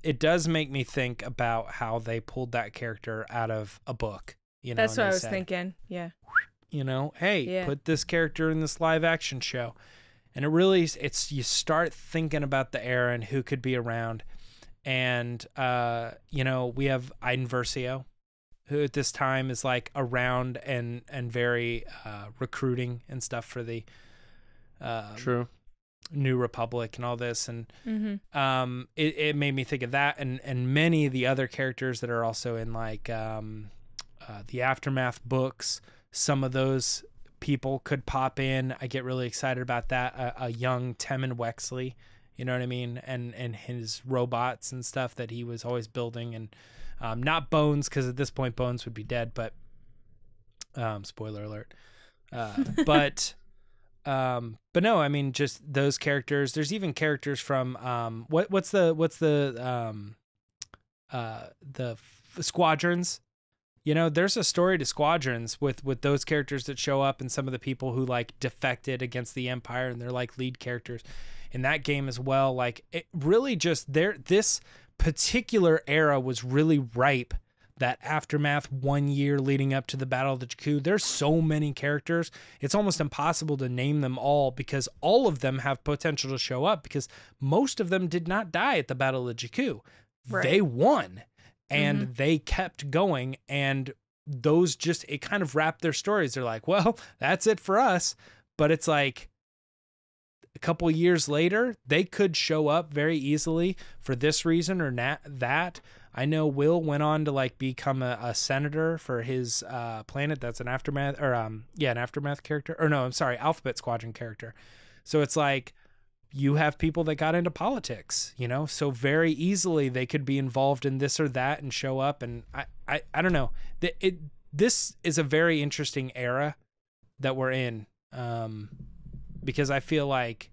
it does make me think about how they pulled that character out of a book. You know, that's what I was thinking. Yeah. You know, hey, put this character in this live action show, and you start thinking about the era and who could be around. And, you know, we have Iden Versio, who at this time is like around and very recruiting and stuff for the True New Republic and all this. And it made me think of that and many of the other characters that are also in like the Aftermath books. Some of those people could pop in. I get really excited about that. A young Temmin Wexley. You know what I mean? And his robots and stuff that he was always building. And not Bones, because at this point Bones would be dead, but spoiler alert. But no, I mean, just those characters. There's even characters from what's the Squadrons. You know, there's a story to Squadrons with those characters that show up, and some of the people who like defected against the Empire, and they're like lead characters in that game as well. Like, it really just this particular era was really ripe. That Aftermath 1 year leading up to the Battle of the Jakku, there's so many characters, it's almost impossible to name them all, because all of them have potential to show up, because most of them did not die at the Battle of the Jakku. Right. They won, and they kept going, and those it kind of wrapped their stories. They're like, well, that's it for us. But it's like, a couple years later, they could show up very easily for this reason or that. I know Will went on to like become a senator for his planet. That's an Aftermath, or an Aftermath character. Or no, I'm sorry, Alphabet Squadron character. So it's like, you have people that got into politics, you know, so very easily they could be involved in this or that and show up. And I don't know. This is a very interesting era that we're in. Because I feel like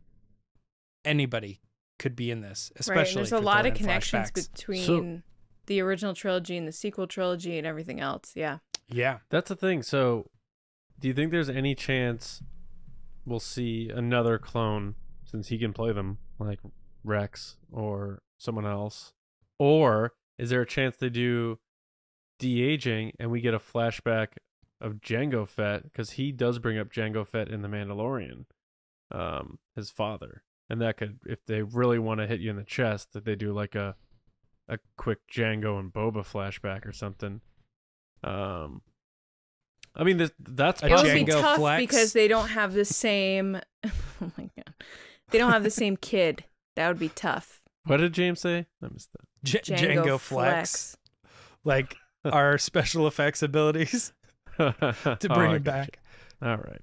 anybody could be in this, especially. Right. There's a lot of connections flashbacks. between the original trilogy and the sequel trilogy and everything else. Yeah. Yeah. That's the thing. So, do you think there's any chance we'll see another clone, since he can play them, like Rex or someone else? Or is there a chance they do de-aging and we get a flashback of Jango Fett, because he does bring up Jango Fett in The Mandalorian, his father, and that could, if they really want to hit you in the chest, that they do like a quick Jango and Boba flashback or something. I mean, that's It would be Jango tough flex. because they don't have the same. Oh my god, they don't have the same kid. That would be tough. What did James say? I missed that. Django Flex. Like our special effects abilities to bring I it back. All right.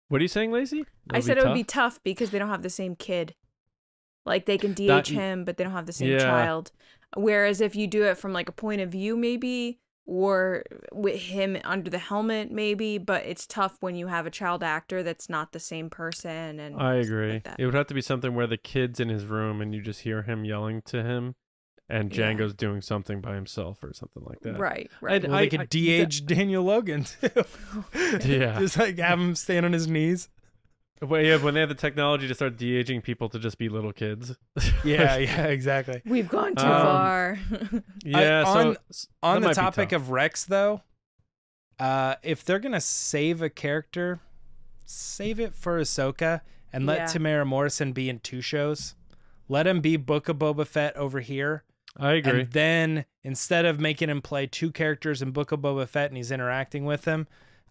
What are you saying, Lacey? I said it would be tough because they don't have the same kid. Like they can DH him, but they don't have the same child. Whereas if you do it from like a point of view, maybe, or with him under the helmet, maybe, but it's tough when you have a child actor that's not the same person. And I agree. like that. It would have to be something where the kid's in his room and you just hear him yelling to him, and Django's doing something by himself or something like that. Right. And Well, they could de-age Daniel Logan too. Yeah. Just like have him stand on his knees. Well, yeah, when they have the technology to start de-aging people to just be little kids. Yeah, exactly. We've gone too far. Yeah. On the topic of Rex, though, if they're gonna save a character, save it for Ahsoka and let Tamara Morrison be in 2 shows. Let him be Book of Boba Fett over here. I agree. And then instead of making him play 2 characters in Book of Boba Fett and he's interacting with them,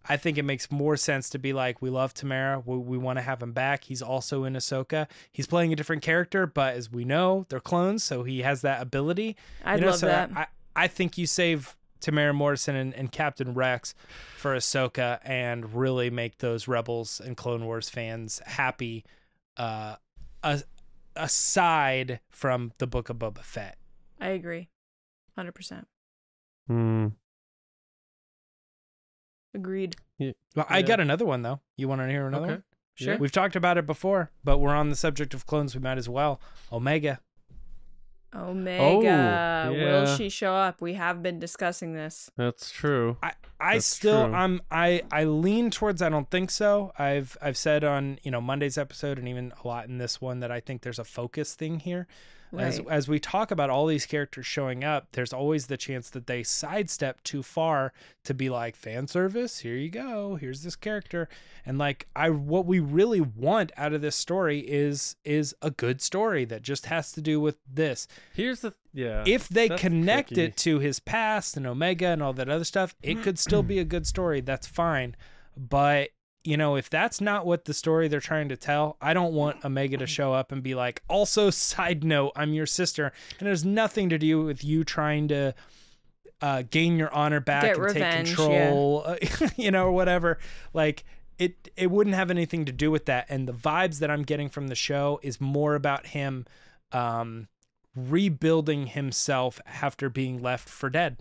I think it makes more sense to be like, we love Tamara. We want to have him back. He's also in Ahsoka. He's playing a different character, but as we know, they're clones, so he has that ability. I'd love that. I think you save Tamara Morrison and Captain Rex for Ahsoka and really make those Rebels and Clone Wars fans happy, aside from the Book of Boba Fett. I agree. 100%. Agreed. Yeah. Well, I got another one, though. You want to hear another one? Sure. We've talked about it before, but we're on the subject of clones. We might as well. Omega. Omega. yeah. Will she show up? We have been discussing this. That's true. I lean towards I don't think so. I've said on Monday's episode and even a lot in this one that I think there's a focus thing here. Right. As we talk about all these characters showing up, there's always the chance that they sidestep too far to be like, fan service, here you go, here's this character. And like what we really want out of this story is a good story that just has to do with this. If they connect it to his past and Omega and all that other stuff, it could still be a good story. That's fine. But if that's not what the story they're trying to tell, I don't want Omega to show up and be like, also, side note, I'm your sister. And it has nothing to do with you trying to gain your honor back Get and revenge, take control, or whatever. Like, it wouldn't have anything to do with that. And the vibes that I'm getting from the show is more about him rebuilding himself after being left for dead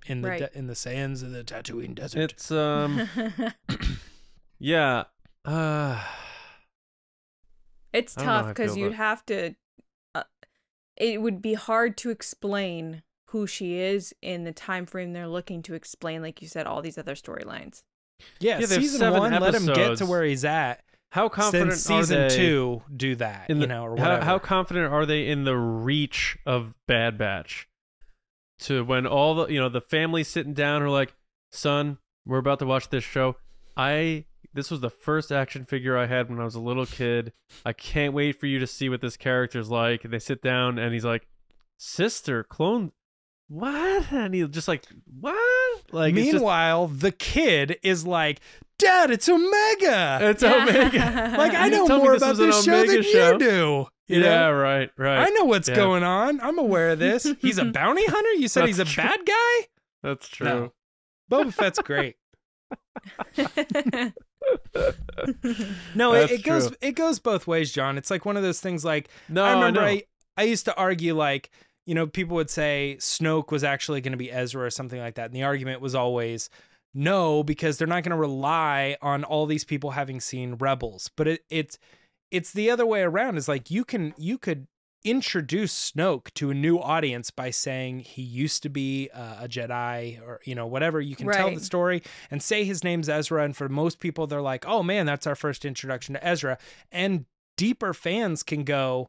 in the sands of the Tatooine desert. It's yeah. It's tough because you'd have to. It would be hard to explain who she is in the time frame they're looking to explain, like you said, all these other storylines. Yeah, season 1, let him get to where he's at. How confident season are they 2 do that, or whatever. How confident are they in the reach of Bad Batch? To when all the family's sitting down are like, son, we're about to watch this show. This was the first action figure I had when I was a little kid. I can't wait for you to see what this character's like. And they sit down and he's like, sister, clone, what? And he's just like, what? Like, meanwhile, the kid is like, Dad, it's Omega. It's Omega. Like, I know more about this show than you do. Yeah, right. I know what's going on. I'm aware of this. He's a bounty hunter? You said he's a bad guy? That's true. No. Boba Fett's great. No, it goes both ways, John. It's like one of those things like, I remember I used to argue like, people would say Snoke was actually going to be Ezra or something like that. And the argument was always no, because they're not going to rely on all these people having seen Rebels. But it's the other way around. Is like you could introduce Snoke to a new audience by saying he used to be a Jedi or whatever. You can tell the story and say his name's Ezra, and for most people they're like, oh man, that's our first introduction to Ezra. And deeper fans can go,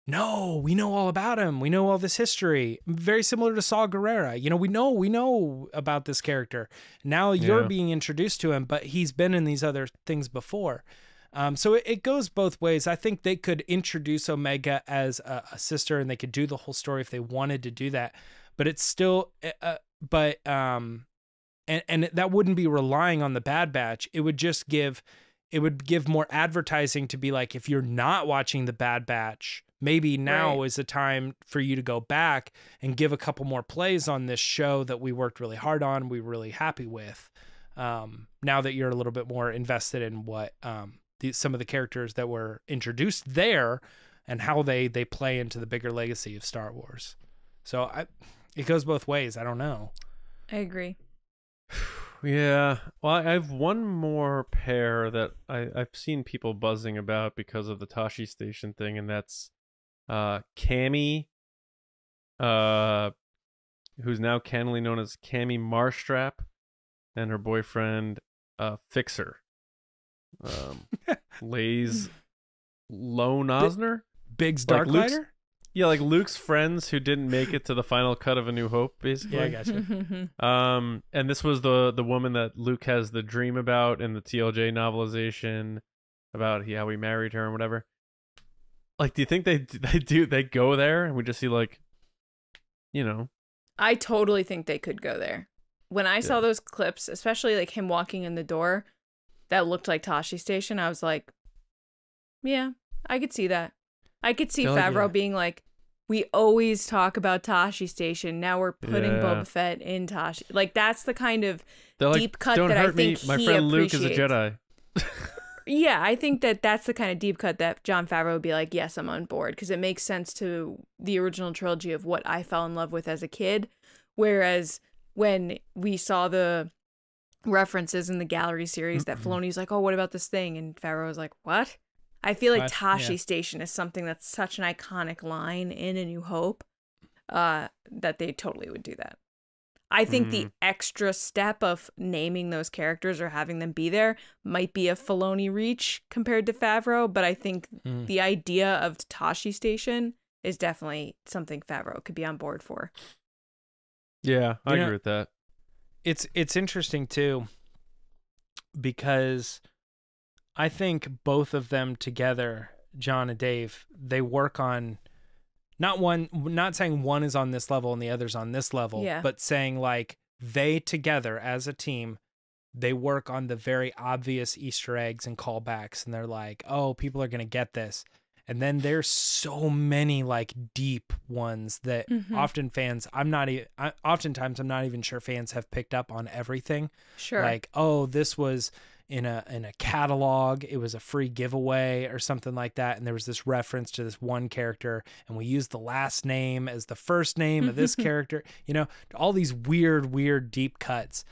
no, we know all about him. We know all this history. Very similar to Saw Gerrera. You know, we know about this character. Now you're being introduced to him, but he's been in these other things before. So it goes both ways. I think they could introduce Omega as a sister, and they could do the whole story if they wanted to do that. But it's still, and that wouldn't be relying on the Bad Batch. It would just give more advertising to be like, if you're not watching the Bad Batch, maybe now is the time for you to go back and give a couple more plays on this show that we worked really hard on. We were really happy with. Now that you're a little bit more invested in what some of the characters that were introduced there and how they play into the bigger legacy of Star Wars. So it goes both ways. I don't know. I agree. Yeah. Well, I have one more pair that I've seen people buzzing about because of the Tashi Station thing, and that's Cammy, who's now canonically known as Cammy Marstrap, and her boyfriend Fixer. Lays Lone Osner? Biggs Darklighter? Yeah, like Luke's friends who didn't make it to the final cut of A New Hope, basically. Yeah, I gotcha. And this was the woman that Luke has the dream about in the TLJ novelization about how he married her and whatever. Like, do you think they go there and we just see, like, you know? I totally think they could go there. When I saw those clips, especially like him walking in the door that looked like Tashi Station, I was like, yeah, I could see that. I could see Favreau being like, we always talk about Tashi Station. Now we're putting Boba Fett in Tashi. Like, that's the kind of deep cut that I think my friend Luke is a Jedi. Yeah, I think that's the kind of deep cut that Jon Favreau would be like, yes, I'm on board, because it makes sense to the original trilogy of what I fell in love with as a kid. Whereas when we saw the references in the gallery series that Filoni's like, oh, what about this thing? And Favreau was like, what? I feel like Tashi Station is something that's such an iconic line in A New Hope that they totally would do that. I think the extra step of naming those characters or having them be there might be a Filoni reach compared to Favreau, but I think the idea of Tashi Station is definitely something Favreau could be on board for. Yeah, I agree with that. It's interesting too, because I think both of them together, John and Dave, they work on not saying one is on this level and the other's on this level, but saying like they together as a team, they work on the very obvious Easter eggs and callbacks, and they're like, oh, people are going to get this. And then there's so many like deep ones that oftentimes I'm not even sure fans have picked up on everything. Sure. Like, oh, this was in a catalog, it was a free giveaway or something like that, and there was this reference to this one character, and we used the last name as the first name of this character. You know, all these weird deep cuts.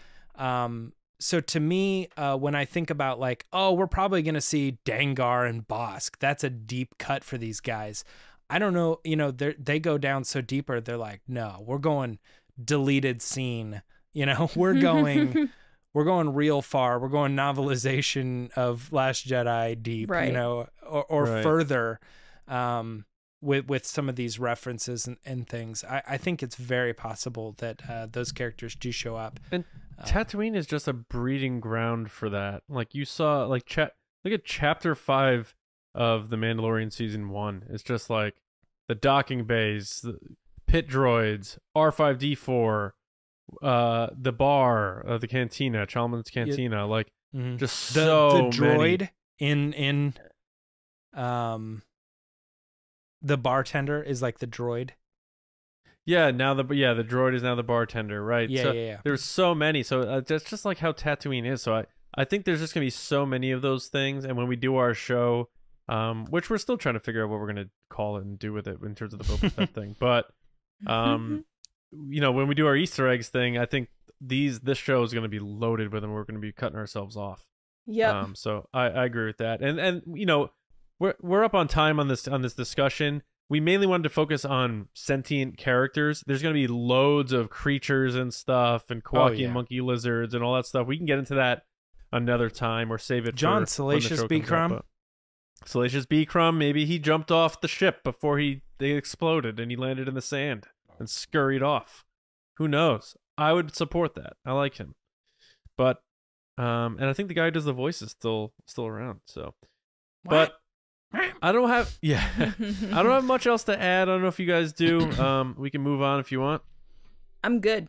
So to me, when I think about like, oh, we're probably going to see Dengar and Bosque, that's a deep cut for these guys. I don't know, you know, they go down so deeper. They're like, no, we're going deleted scene. You know, we're going real far. We're going novelization of Last Jedi deep, you know, or further with some of these references and things. I think it's very possible that those characters do show up. And Tatooine is just a breeding ground for that. Like you saw, like look at Chapter 5 of The Mandalorian Season 1. It's just like the docking bays, the pit droids, R5-D4, the bar, the cantina, Chalmun's cantina, like just the droid many. in the bartender is like the droid. Yeah, now the droid is now the bartender, right? Yeah. There's so many, so that's just like how Tatooine is. So I think there's just gonna be so many of those things, and when we do our show, which we're still trying to figure out what we're gonna call it and do with it in terms of the Boba Fett thing, but you know, when we do our Easter eggs thing, I think this show is gonna be loaded with them. We're gonna be cutting ourselves off. Yeah. So I agree with that, and you know, we're up on time on this discussion. We mainly wanted to focus on sentient characters. There's going to be loads of creatures and stuff, and Kawaki and monkey lizards and all that stuff. We can get into that another time or save it John, for Salacious when the show comes Bikram. up, Salacious B. Crumb, maybe he jumped off the ship before they exploded and he landed in the sand and scurried off. Who knows? I would support that. I like him. But and I think the guy who does the voice is still around. So, What? but I don't have I don't have much else to add. I don't know if you guys do. We can move on if you want. I'm good.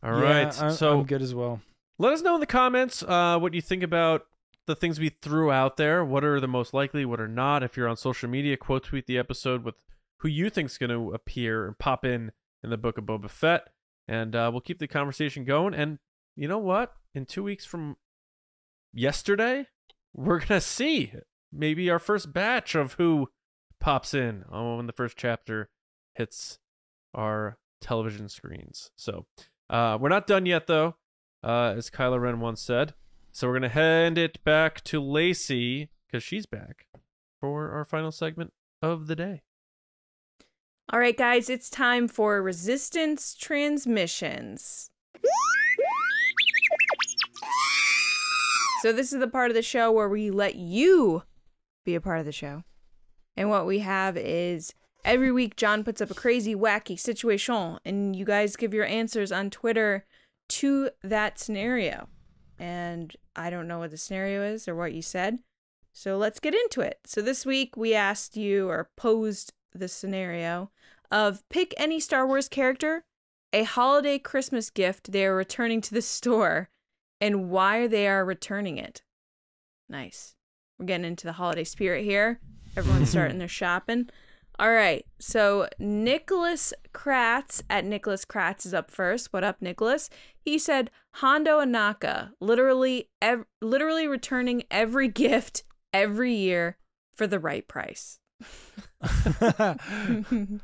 All right. So I'm good as well. let us know in the comments what you think about the things we threw out there. What are the most likely? What are not? If you're on social media, quote tweet the episode with who you think's going to appear and pop in the Book of Boba Fett, and we'll keep the conversation going. And you know what? In 2 weeks from yesterday, we're gonna see maybe our first batch of who pops in when the first chapter hits our television screens. So we're not done yet, though, as Kylo Ren once said. So we're gonna hand it back to Lacey because she's back for our final segment of the day. All right, guys, it's time for Resistance Transmissions. So this is the part of the show where we let you be a part of the show. And what we have is every week John puts up a crazy, wacky situation, and you guys give your answers on Twitter to that scenario. And I don't know what the scenario is or what you said, so let's get into it. So this week we asked you, or posed the scenario of pick any Star Wars character, a holiday Christmas gift they are returning to the store, and why they are returning it. Nice. We're getting into the holiday spirit here. Everyone's starting their shopping. All right. So Nicholas Kratz at Nicholas Kratz is up first. What up, Nicholas? He said Hondo Anaka, literally returning every gift every year for the right price. Way to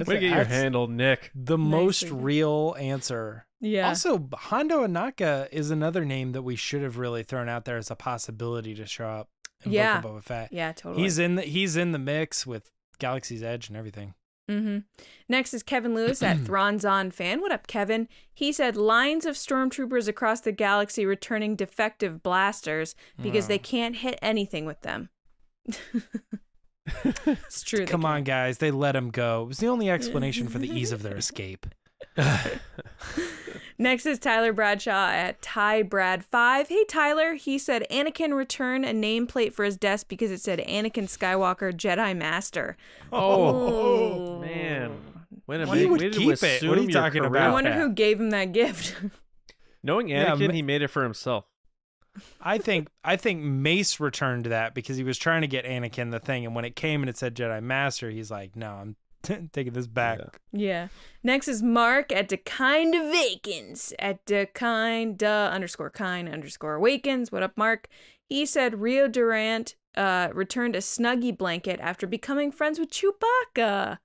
get your handle, Nick. The most real answer. Yeah. Also, Hondo Anaka is another name that we should have really thrown out there as a possibility to show up in Book of Boba Fett. Yeah, totally. He's in the mix with Galaxy's Edge and everything. Mm-hmm. Next is Kevin Lewis at Thronzon Fan. What up, Kevin? He said lines of stormtroopers across the galaxy returning defective blasters because they can't hit anything with them. It's true. Come on, guys. They let him go. It was the only explanation for the ease of their escape. Next is Tyler Bradshaw at TyBrad5. Hey, Tyler. He said Anakin returned a nameplate for his desk because it said Anakin Skywalker Jedi Master. Oh man. Wait a He would minute. keep it. What are you talking about? I wonder who gave him that gift. Knowing Anakin, he made it for himself. I think Mace returned that because he was trying to get Anakin the thing, and when it came and it said Jedi Master, he's like, no, I'm taking this back. Yeah. Next is Mark at Dekind Awakens at Dekind_Kind_Awakens. What up, Mark? He said Rio Durant returned a Snuggie blanket after becoming friends with Chewbacca.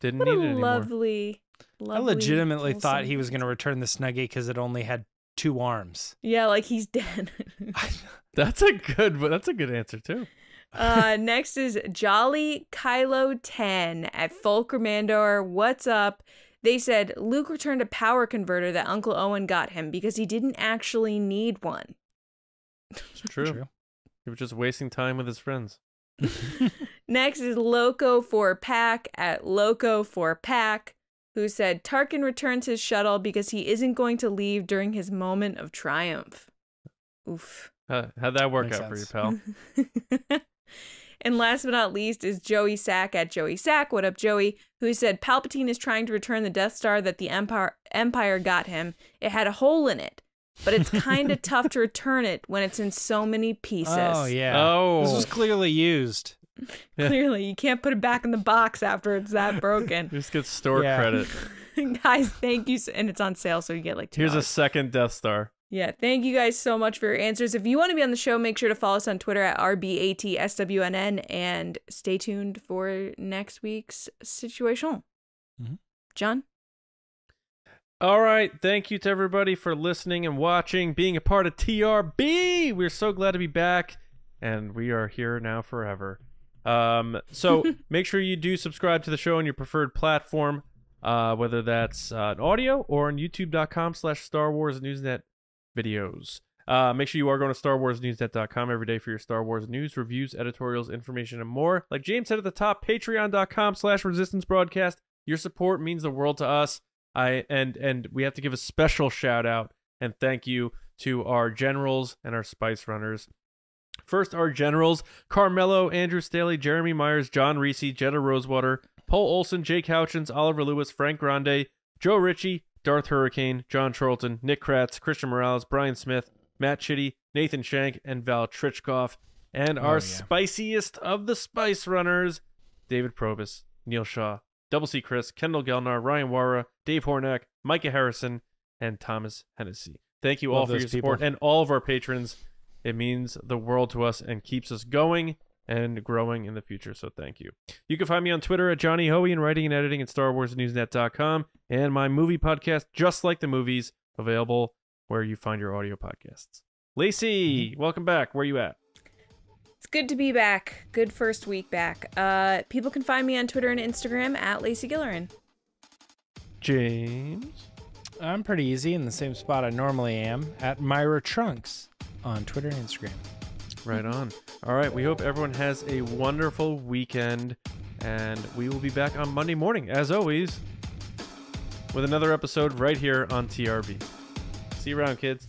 Didn't What need a it anymore. lovely. I legitimately thought he was going to return the Snuggie because it only had 2 arms. Yeah, like he's dead. That's a good answer too. Next is Jolly Kylo 10 at Fulcrumandor. What's up? They said Luke returned a power converter that Uncle Owen got him because he didn't actually need one. It's true. He was just wasting time with his friends. Next is Loco4Pack at Loco4Pack, who said Tarkin returns his shuttle because he isn't going to leave during his moment of triumph. Oof. How'd that work Makes out sense. for you, pal? And last but not least is Joey Sack at Joey Sack. What up, Joey? Who said Palpatine is trying to return the Death Star that the Empire got him. It had a hole in it, but it's kind of tough to return it when it's in so many pieces. Oh, yeah. Oh. This was clearly used. Clearly, you can't put it back in the box after it's that broken. Just get store credit. Guys, thank you. And it's on sale, so you get like $2. Here's a second Death Star. Yeah, thank you guys so much for your answers. If you want to be on the show, make sure to follow us on Twitter at RBATSWNN and stay tuned for next week's situation. Mm-hmm. John? All right. Thank you to everybody for listening and watching, being a part of TRB. We're so glad to be back, and we are here now forever. So make sure you do subscribe to the show on your preferred platform, whether that's an audio or on youtube.com/Star Wars Newsnet videos. Make sure you are going to StarWarsNewsNet.com every day for your Star Wars news, reviews, editorials, information, and more. Like James said at the top, Patreon.com/Resistance Broadcast. Your support means the world to us. And we have to give a special shout out and thank you to our generals and our spice runners. First, our generals: Carmelo, Andrew Staley, Jeremy Myers, John Reese, Jetta Rosewater, Paul Olson, Jake Houchins, Oliver Lewis, Frank Grande, Joe Ritchie, Darth Hurricane, John Charlton, Nick Kratz, Christian Morales, Brian Smith, Matt Chitty, Nathan Shank, and Val Trichkoff. And our spiciest of the spice runners: David Probus, Neil Shaw, Double C Chris, Kendall Gelnar, Ryan Wara, Dave Hornack, Micah Harrison, and Thomas Hennessy. Thank you all for your support and all of our patrons. It means the world to us and keeps us going and growing in the future, so thank you. You can find me on Twitter at Johnny Hoey and writing and editing at StarWarsNewsNet.com, and my movie podcast, Just Like the Movies, available where you find your audio podcasts. Lacey, welcome back. Where are you at? It's good to be back. Good first week back. People can find me on Twitter and Instagram at Lacey Gilleran. James? I'm pretty easy in the same spot I normally am, at Myra Trunks on Twitter and Instagram. Right on. All right, we hope everyone has a wonderful weekend, and we will be back on Monday morning, as always, with another episode right here on TRB. See you around, kids.